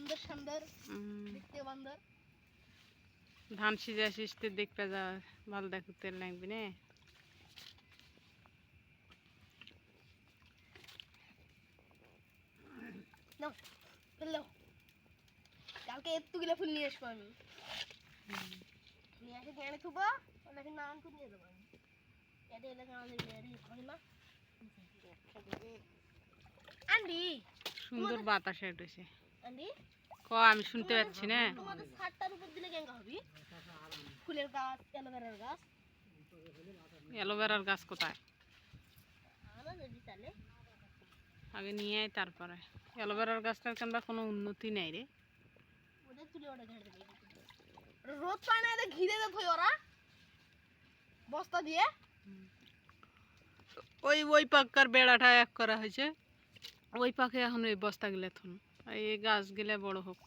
সুন্দর সুন্দর দেখতে বান্দর ধান সিজা সিজতে দেখতে যা ভালো দেখতে লাগবে না নাও ফেলো কালকে এতগুলো ফুল নিয়ে আসবো আমি নিয়ে এসে এনে থুবো ওটাকে নাম করে নিয়ে দেবো এটা এলাকা আমাদের হয় না আন্ডি সুন্দর বাতাস উঠেছে আন্ডি ক আমি শুনতে পাচ্ছি না তোমাদের ছাদটার উপর দিলে কেন হবে ফুলের গাছ অ্যালোভেরার গাছ অ্যালোভেরার গাছ কোথায় আমাদের বিতালে আগে নিয়ে আয় তারপরে অ্যালোভেরার গাছটার কেনবা কোনো উন্নতি নেই রে ওটা তুলে ওটা ঘেরে দেবে রোদ পায় না এদের ঘিরে দেবো ওরা বস্তা দিয়ে ওই ওই পাক্কার বেড়াটা এক করা হয়েছে ওই পাখে এখন ওই বস্তা গেলে থন এই গাছ গেলে বড় হোক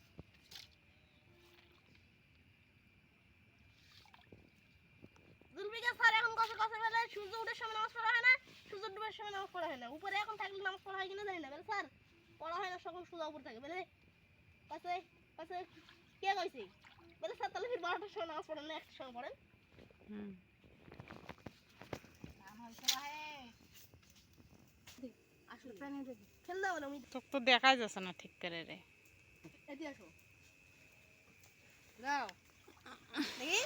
দুলবিকা স্যার এখন কত কত বেলা সূর্য ওঠার সময় নামাজ পড়া হয় না সূর্য ডুবার সময় নামাজ পড়া হয় না উপরে এখন থাকলে নামাজ পড়া হয় কিনা জানি না বলে স্যার পড়া হয় না সকল সোজা উপর থাকে বলে পাশে পাশে কে কইছে বলে স্যার তাহলে ফির 12টার সময় নামাজ পড়েন না একটা সময় পড়েন আসলে প্রাণী দেখি খেল দাও না আমি তোকে তো দেখাই যাচ্ছে না ঠিক করে রে এদি আসো দাও দেখি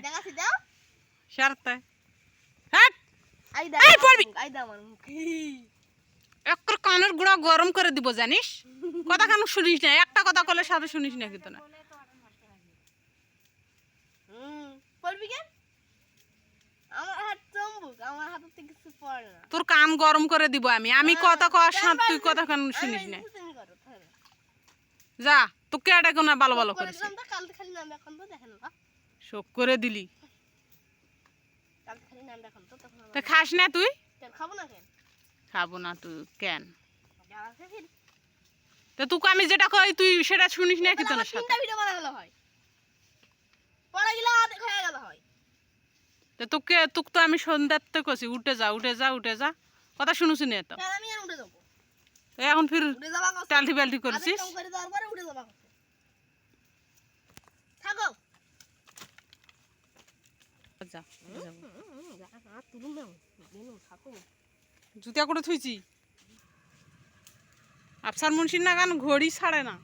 দেখাছি দাও শারতে হ্যাট আই দাও এই পড়বি আই দাও আমার মুখ একর কানের গুড়া গরম করে দিব জানিস কথা কেন শুনিস না একটা কথা কলে সাথে শুনিস না কিন্তু না পড়বি কেন আমার হাত চম্বুক আমার হাত থেকে কিছু পড়ে না তোর কান গরম করে দিব আমি কথা কওয়ার সাথে তুই কথা কেন শুনিস না যা তোকে এটা কোন ভালো ভালো করিস কাল খালি নাম এখন তো দেখেন না শোক করে দিলি কাল খালি নাম এখন তো তখন তা খাস না তুই কেন খাবো না কেন খাবো না তুই কেন যাওয়াছে ফির তা তোকে আমি যেটা কই তুই সেটা শুনিস না কিন্তু না সাথে তিনটা ভিডিও বানানো হয় পড়া গিলা অর্ধেক হয়ে গেল হয় তা তোকে তো আমি সন্ধ্যাতে কইছি উঠে যা কথা শুনুছি না তো কেন আমি আর উঠে যাবো এখন ফির উঠে যাবা কষ্ট টালটি বালটি করছিস কাম করে দেওয়ার পরে উঠে যাবা কষ্ট থাকো যা হাত তুলুন না দিন থাকো জুতা করে থুইছি আফসার মুন্সির না গান ঘড়ি ছাড়ে না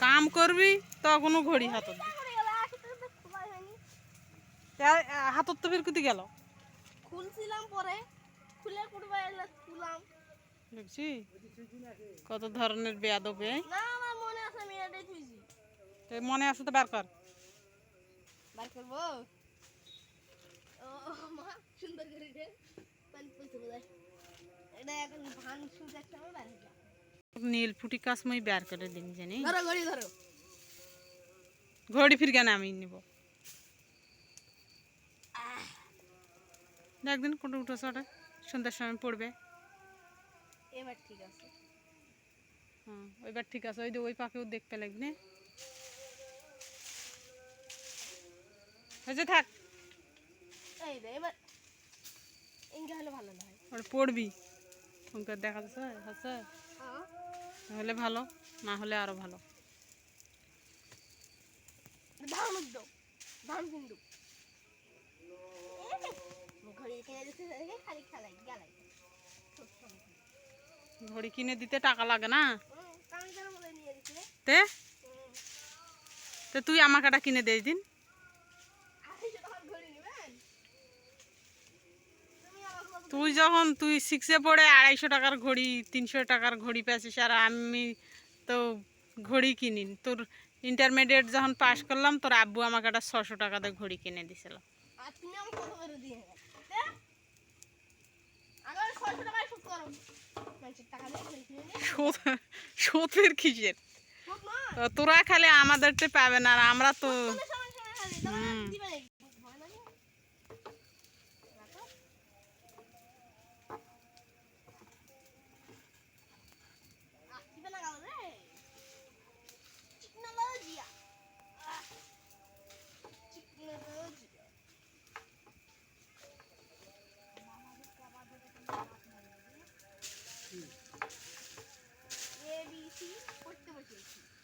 কাম করবি তো কোনো ঘড়ি হাতত হাতত তো ফির কুতি গেল খুলছিলাম পরে খুলে কুড়বা এলা তুলাম দেখছি কত ধরনের বেয়াদব না আমার মনে আছে আমি এটাই থুইছি মনে আছে তো বার কর বার করব ও মা সুন্দর করে দে পানি পয়সা বোঝায় এটা এখন ধান সুজার সময় বার হয়ে নীল ফুটি কাজ মই বার করে দিন জানি ধরো ঘড়ি ধরো ঘড়ি ফির কেন আমি নিব একদিন কোনো উঠো চড়ে সন্ধ্যার সময় পড়বে এবার ঠিক আছে হ্যাঁ ওইবার ঠিক আছে ওই যে ওই পাকেও দেখতে লাগবে না হয়েছে থাক এই রে এবার ইনকা হলে ভালো না হয় ওটা পড়বি তোমাকে দেখা যাচ্ছে হচ্ছে হ্যাঁ তাহলে ভালো না হলে আরো ভালো ধান দাও ধান কিন্তু ঘড়ি কিনে দিতে খালি খেলাই গেলাই ঘড়ি কিনে দিতে টাকা লাগে না কারণ কেন বলে নিয়ে দিছিলে তে তুই আমাকে একটা কিনে দে দিন তুই 6-এ পড়ে 250 টাকার ঘড়ি 300 টাকার ঘড়ি পেয়েছিস আর আমি তো ঘড়ি কিনি তোর ইন্টারমিডিয়েট যখন পাস করলাম তোর আব্বু আমাকে একটা 600 টাকা দিয়ে ঘড়ি কিনে দিছিল শোধের কিসের তোরা খালি আমাদেরটা পাবে না আর আমরা তো সময় চলছি